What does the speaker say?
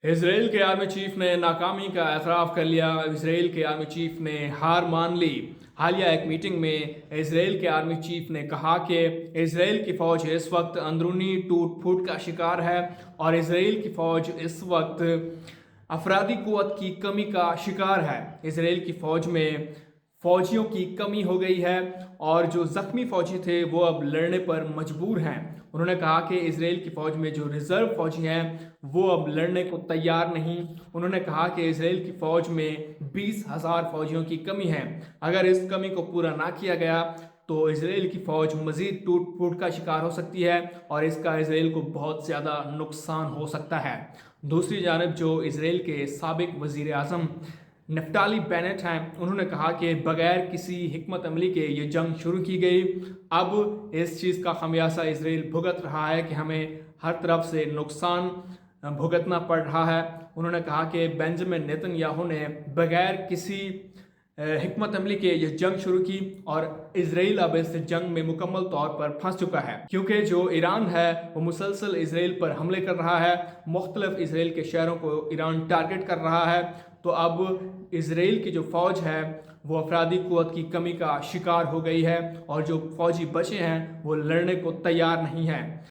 Israel के army chief ने नाकामी का एतराफ़ कर लिया। इसराइल के आर्मी चीफ ने हार मान ली। हालिया एक मीटिंग में इसराइल के आर्मी चीफ ने कहा कि इसराइल की फ़ौज इस वक्त अंदरूनी टूट फूट का शिकार है और इसराइल की फ़ौज इस वक्त अफरादी क़ुव्वत की कमी का शिकार है। इसराइल की फ़ौज में फ़ौजियों की कमी हो गई है और जो ज़ख्मी फ़ौजी थे वो अब लड़ने पर मजबूर हैं। उन्होंने कहा कि इसराइल की फ़ौज में जो रिज़र्व फ़ौजी हैं वो अब लड़ने को तैयार नहीं। उन्होंने कहा कि इसराइल की फ़ौज में 20,000 फ़ौजियों की कमी है। अगर इस कमी को पूरा ना किया गया तो इसराइल की फ़ौज मज़ीद टूट फूट का शिकार हो सकती है और इसका इसराइल को बहुत ज़्यादा नुकसान हो सकता है। दूसरी जानब जो इसराइल के साबिक वज़ीर आज़म नफ्ताली बेनेट हैं, उन्होंने कहा कि बगैर किसी हिकमत अमली के ये जंग शुरू की गई। अब इस चीज़ का खमियाजा इसराइल भुगत रहा है कि हमें हर तरफ से नुकसान भुगतना पड़ रहा है। उन्होंने कहा कि बेंजामिन नेतन्याहू ने बगैर किसी हिकमत अमली के ये जंग शुरू की और इसराइल अब इस जंग में मुकम्मल तौर पर फंस चुका है, क्योंकि जो ईरान है वो मुसलसल इसराइल पर हमले कर रहा है। मुख्तलिफ इसराइल के शहरों को ईरान टारगेट कर रहा है। तो अब इसराइल की जो फ़ौज है वो अफरादी क़ुव्वत की कमी का शिकार हो गई है और जो फ़ौजी बचे हैं वो लड़ने को तैयार नहीं हैं।